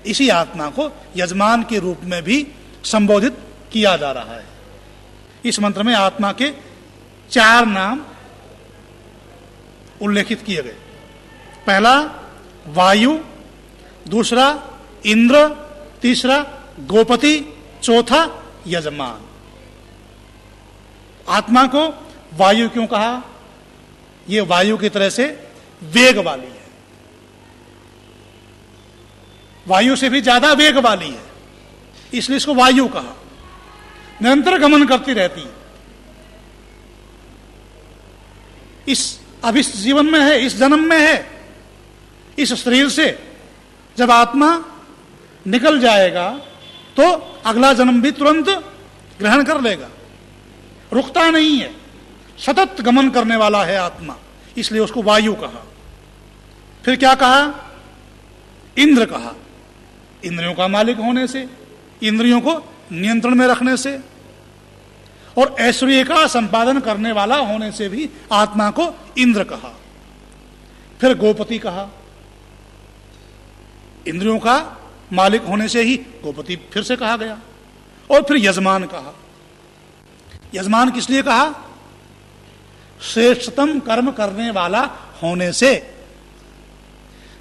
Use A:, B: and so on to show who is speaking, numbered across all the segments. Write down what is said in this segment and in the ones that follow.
A: इसी आत्मा को यजमान के रूप में भी संबोधित किया जा रहा है। इस मंत्र में आत्मा के 4 नाम उल्लेखित किए गए। पहला वायु, दूसरा इंद्र, तीसरा गोपति, चौथा यजमान। आत्मा को वायु क्यों कहा? यह वायु की तरह से वेग वाली है, वायु से भी ज्यादा वेग वाली है, इसलिए इसको वायु कहा। निरंतर गमन करती रहती है। अब इस जीवन में है, इस जन्म में है, इस शरीर से जब आत्मा निकल जाएगा तो अगला जन्म भी तुरंत ग्रहण कर लेगा, रुकता नहीं है, सतत गमन करने वाला है आत्मा, इसलिए उसको वायु कहा। फिर क्या कहा? इंद्र कहा। इंद्रियों का मालिक होने से, इंद्रियों को नियंत्रण में रखने से और ऐश्वर्य का संपादन करने वाला होने से भी आत्मा को इंद्र कहा। फिर गोपति कहा। इंद्रियों का मालिक होने से ही गोपति फिर से कहा गया। और फिर यजमान कहा। यजमान किस लिए कहा? श्रेष्ठतम कर्म करने वाला होने से।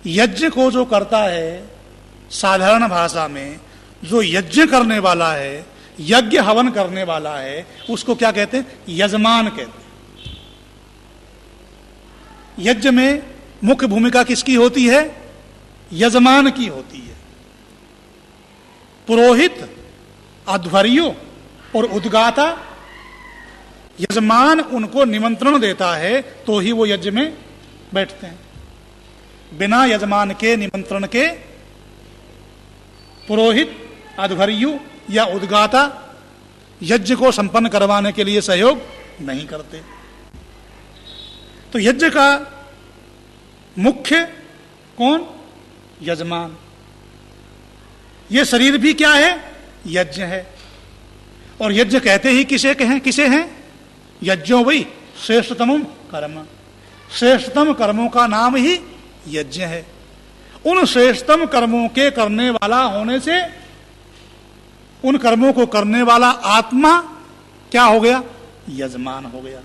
A: यज्ञ को जो करता है, साधारण भाषा में जो यज्ञ करने वाला है, यज्ञ हवन करने वाला है, उसको क्या कहते हैं? यजमान कहते हैं। यज्ञ में मुख्य भूमिका किसकी होती है? यजमान की होती है। पुरोहित, अध्वर्यु और उद्गाता, यजमान उनको निमंत्रण देता है तो ही वो यज्ञ में बैठते हैं। बिना यजमान के निमंत्रण के पुरोहित, अध्वर्यु या उद्गाता यज्ञ को संपन्न करवाने के लिए सहयोग नहीं करते। तो यज्ञ का मुख्य कौन? यजमान। ये शरीर भी क्या है? यज्ञ है। और यज्ञ कहते ही किसे हैं? यज्ञो वही श्रेष्ठतम कर्म। श्रेष्ठतम कर्मों का नाम ही यज्ञ है। उन श्रेष्ठतम कर्मों के करने वाला होने से उन कर्मों को करने वाला आत्मा क्या हो गया? यजमान हो गया।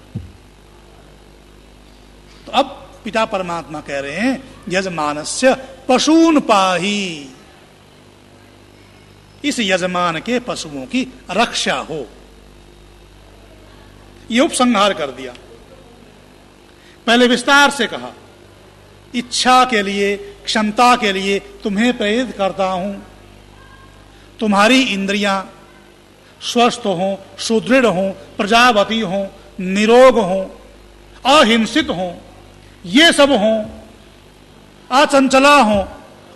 A: तो अब पिता परमात्मा कह रहे हैं यजमानस्य पशून पाही, इस यजमान के पशुओं की रक्षा हो। यह उपसंहार कर दिया। पहले विस्तार से कहा, इच्छा के लिए, क्षमता के लिए तुम्हें प्रेरित करता हूं। तुम्हारी इंद्रियां स्वस्थ हों, सुदृढ़ हों, प्रजावती हों, निरोग हों, अहिंसित हों, ये सब हों, अचंचला हों।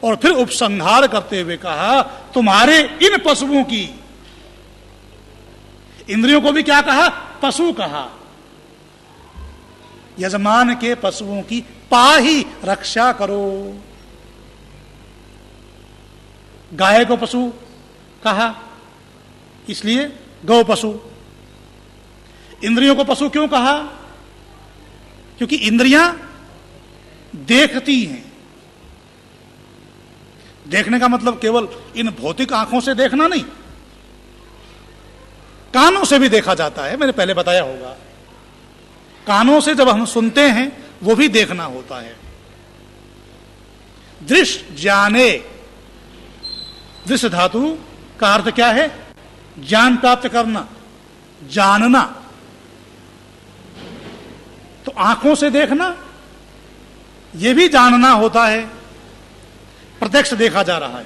A: और फिर उपसंहार करते हुए कहा, तुम्हारे इन पशुओं की, इंद्रियों को भी क्या कहा? पशु कहा। यजमान के पशुओं की पाही, रक्षा करो। गाय को पशु कहा, इसलिए गौ पशु। इंद्रियों को पशु क्यों कहा? क्योंकि इंद्रियां देखती हैं। देखने का मतलब केवल इन भौतिक आंखों से देखना नहीं, कानों से भी देखा जाता है। मैंने पहले बताया होगा, कानों से जब हम सुनते हैं वो भी देखना होता है। दृश्य ज्ञाने, दृश्य धातु का अर्थ क्या है? ज्ञान प्राप्त करना, जानना। तो आंखों से देखना यह भी जानना होता है, प्रत्यक्ष देखा जा रहा है।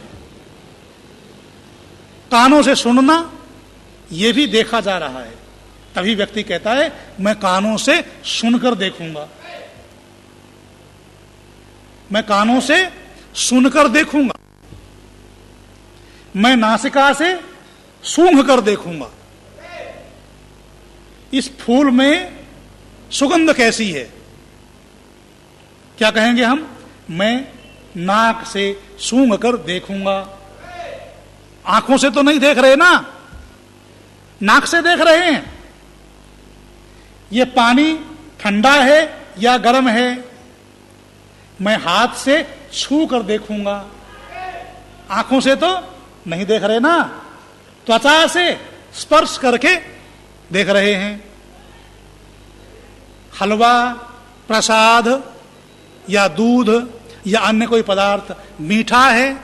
A: कानों से सुनना यह भी देखा जा रहा है। तभी व्यक्ति कहता है मैं कानों से सुनकर देखूंगा, मैं कानों से सुनकर देखूंगा, मैं नासिका से सूंघ कर देखूंगा। इस फूल में सुगंध कैसी है? क्या कहेंगे हम? मैं नाक से सूंघ कर देखूंगा। आंखों से तो नहीं देख रहे ना, नाक से देख रहे हैं। ये पानी ठंडा है या गर्म है? मैं हाथ से छू कर देखूंगा। आंखों से तो नहीं देख रहे ना, त्वचा से स्पर्श करके देख रहे हैं। हलवा, प्रसाद या दूध या अन्य कोई पदार्थ मीठा है,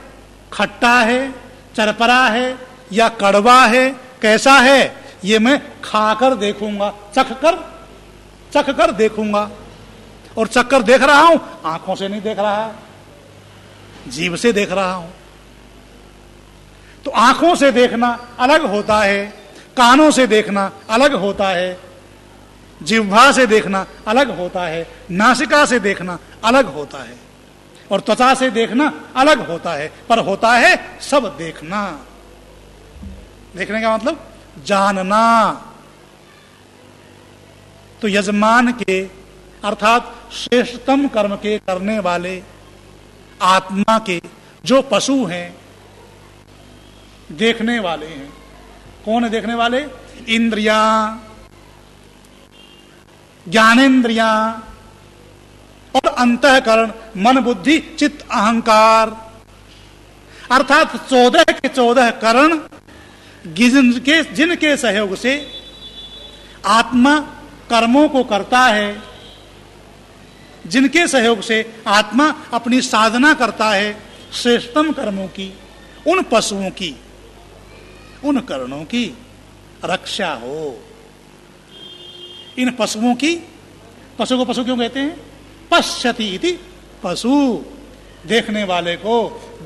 A: खट्टा है, चरपरा है या कड़वा है, कैसा है, ये मैं खाकर देखूंगा, चख कर देखूंगा। और चख कर देख रहा हूं, आंखों से नहीं देख रहा, जीभ से देख रहा हूं। तो आंखों से देखना अलग होता है, कानों से देखना अलग होता है, जिह्वा से देखना अलग होता है, नासिका से देखना अलग होता है, और त्वचा से देखना अलग होता है। पर होता है सब देखना। देखने का मतलब जानना। तो यजमान के अर्थात श्रेष्ठतम कर्म के करने वाले आत्मा के जो पशु हैं, देखने वाले हैं। कौन है देखने वाले? इंद्रियां, ज्ञानेन्द्रियां और अंतःकरण, मन, बुद्धि, चित्त, अहंकार, अर्थात 14 के 14 करण जिनके सहयोग से आत्मा कर्मों को करता है, जिनके सहयोग से आत्मा अपनी साधना करता है श्रेष्ठतम कर्मों की, उन पशुओं की, उन करणों की रक्षा हो। इन पशुओं की, पशु को पशु क्यों कहते हैं? पश्यति इति पशु, देखने वाले को,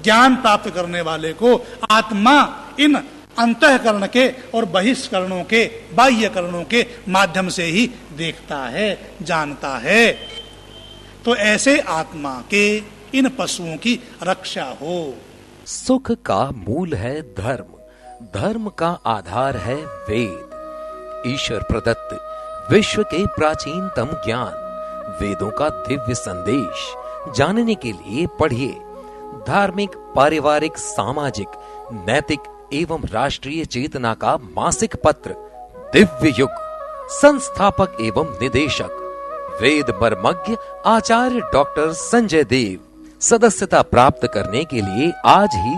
A: ज्ञान प्राप्त करने वाले को आत्मा इन अंतःकरण के और बहिष्करणों के, बाह्य करणों के माध्यम से ही देखता है, जानता है। तो ऐसे आत्मा के इन पशुओं की रक्षा हो।
B: सुख का मूल है धर्म, धर्म का आधार है वेद। ईश्वर प्रदत्त विश्व के प्राचीनतम ज्ञान, वेदों का दिव्य संदेश जानने के लिए पढ़िए धार्मिक, पारिवारिक, सामाजिक, नैतिक एवं राष्ट्रीय चेतना का मासिक पत्र दिव्य युग। संस्थापक एवं निदेशक वेद मर्मज्ञ आचार्य डॉक्टर संजय देव। सदस्यता प्राप्त करने के लिए आज ही